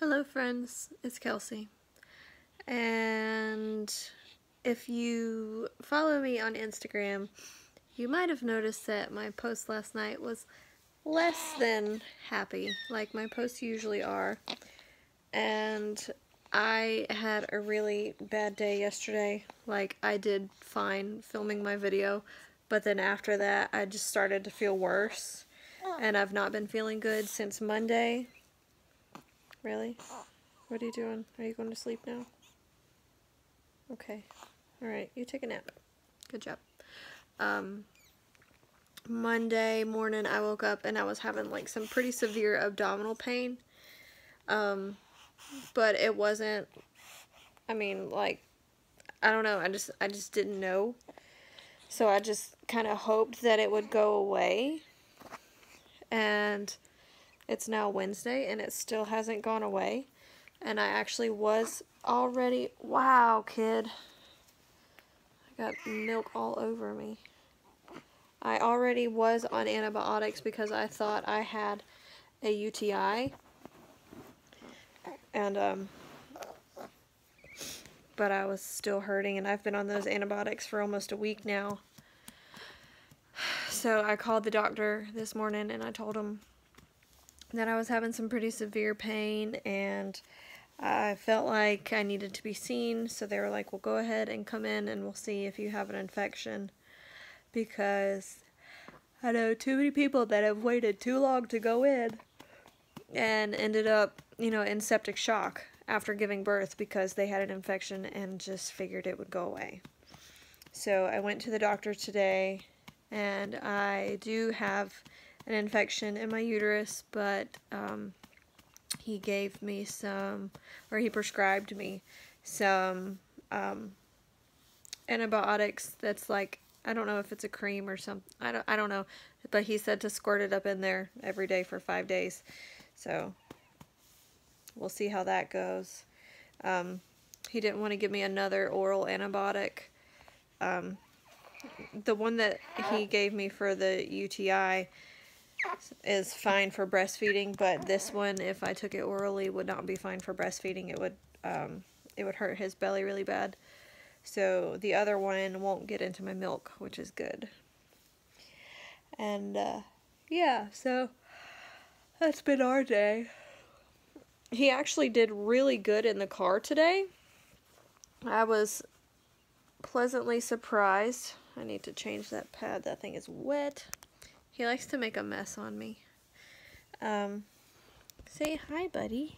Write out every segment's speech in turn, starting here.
Hello friends, it's Kelsey, and if you follow me on Instagram, you might have noticed that my post last night was less than happy, like my posts usually are, and I had a really bad day yesterday. Like, I did fine filming my video, but then after that I just started to feel worse, and I've not been feeling good since Monday. Really? What are you doing? Are you going to sleep now? Okay. Alright, you take a nap. Good job. Monday morning I woke up and I was having like some pretty severe abdominal pain. But it wasn't, I don't know, I just didn't know. So I just kind of hoped that it would go away. And it's now Wednesday and it still hasn't gone away. And I actually was already, wow, kid. I got milk all over me. I already was on antibiotics because I thought I had a UTI. And, but I was still hurting, and I've been on those antibiotics for almost a week now. So I called the doctor this morning and I told him that I was having some pretty severe pain and I felt like I needed to be seen. So they were like, well, go ahead and come in and we'll see if you have an infection, because I know too many people that have waited too long to go in and ended up, in septic shock after giving birth because they had an infection and just figured it would go away. So I went to the doctor today, and I do have an infection in my uterus, but he gave me he prescribed me some antibiotics that's like, I don't know if it's a cream or something, I don't know, but he said to squirt it up in there every day for 5 days. So we'll see how that goes. He didn't want to give me another oral antibiotic. The one that he gave me for the UTI is fine for breastfeeding, but this one, if I took it orally, would not be fine for breastfeeding. It would hurt his belly really bad. So the other one won't get into my milk, which is good. And yeah, so that's been our day. He actually did really good in the car today. I was pleasantly surprised. I need to change that pad. That thing is wet. He likes to make a mess on me. Say hi, buddy.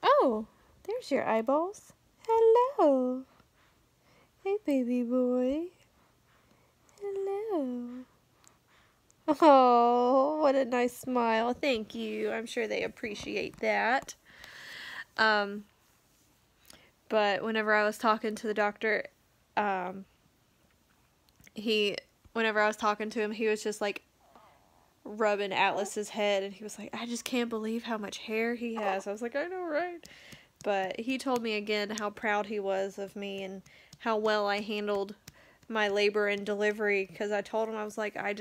Oh, there's your eyeballs. Hello. Hey, baby boy. Hello. Oh, what a nice smile. Thank you. I'm sure they appreciate that. But whenever I was talking to the doctor, whenever I was talking to him, he was just like rubbing Atlas's head, and he was like, I just can't believe how much hair he has. I was like, I know, right? But he told me again how proud he was of me and how well I handled my labor and delivery, because I told him, I was like, I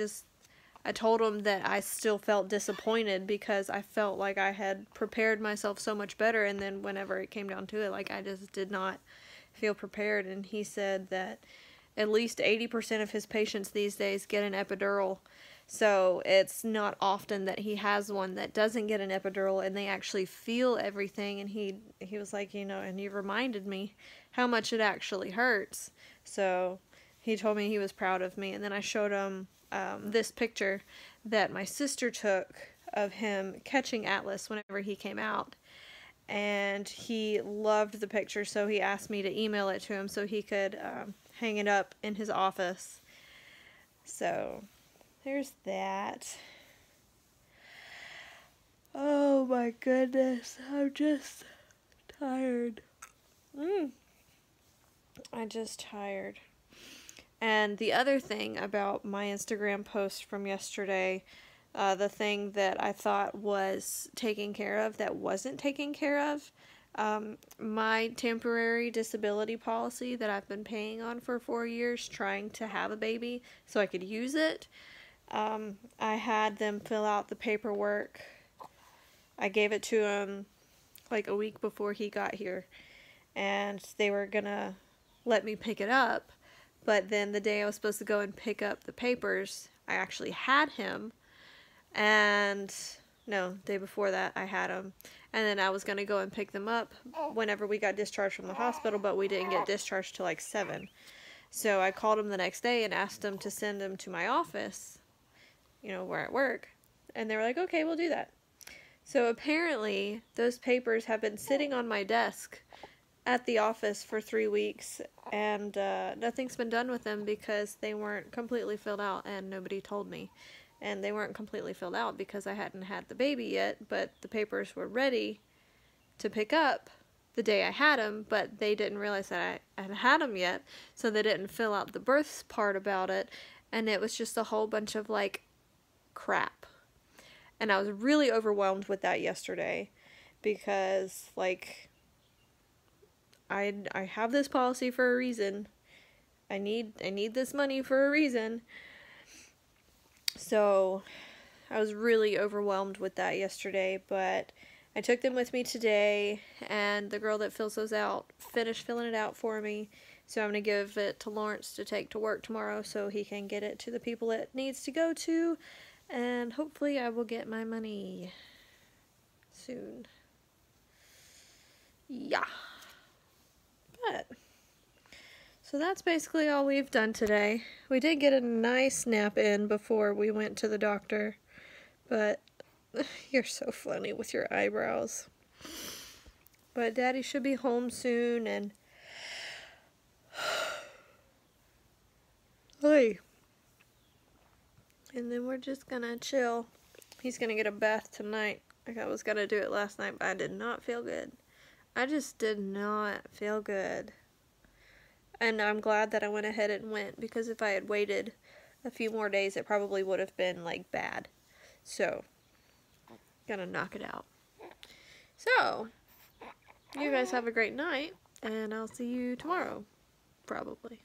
told him that I still felt disappointed because I felt like I had prepared myself so much better, and then whenever it came down to it, like, I just did not feel prepared. And he said that at least 80% of his patients these days get an epidural, so it's not often that he has one that doesn't get an epidural and they actually feel everything. And he was like, and you reminded me how much it actually hurts. So he told me he was proud of me. And then I showed him this picture that my sister took of him catching Atlas whenever he came out, and he loved the picture, so he asked me to email it to him so he could hang it up in his office. So there's that. Oh my goodness, I'm just tired. I'm just tired. And the other thing about my Instagram post from yesterday, the thing that I thought was taken care of that wasn't taken care of, my temporary disability policy that I've been paying on for 4 years, trying to have a baby so I could use it. I had them fill out the paperwork I gave it to him like a week before he got here, and they were gonna let me pick it up, but then the day I was supposed to go and pick up the papers, I actually had him, and no, day before that I had him, and then I was gonna go and pick them up whenever we got discharged from the hospital, but we didn't get discharged till like 7. So I called him the next day and asked him to send him to my office, you know, where at work, and they were like, okay, we'll do that. So apparently those papers have been sitting on my desk at the office for 3 weeks, and nothing's been done with them because they weren't completely filled out, and nobody told me. And they weren't completely filled out because I hadn't had the baby yet, but the papers were ready to pick up the day I had him, but they didn't realize that I hadn't had him yet, so they didn't fill out the birth part about it, and it was just a whole bunch of, like, crap. And I was really overwhelmed with that yesterday because, like, I have this policy for a reason. I need this money for a reason. So I was really overwhelmed with that yesterday, but I took them with me today, and the girl that fills those out finished filling it out for me. So I'm going to give it to Lawrence to take to work tomorrow so he can get it to the people it needs to go to. And hopefully I will get my money soon. Yeah. But, so that's basically all we've done today. We did get a nice nap in before we went to the doctor. But, you're so funny with your eyebrows. But Daddy should be home soon, and... Hey. And then we're just gonna chill. He's gonna get a bath tonight. Like I was gonna do it last night, but I did not feel good. I just did not feel good. And I'm glad that I went ahead and went, because if I had waited a few more days, it probably would have been, like, bad. So, gonna knock it out. So, you guys have a great night, and I'll see you tomorrow, probably.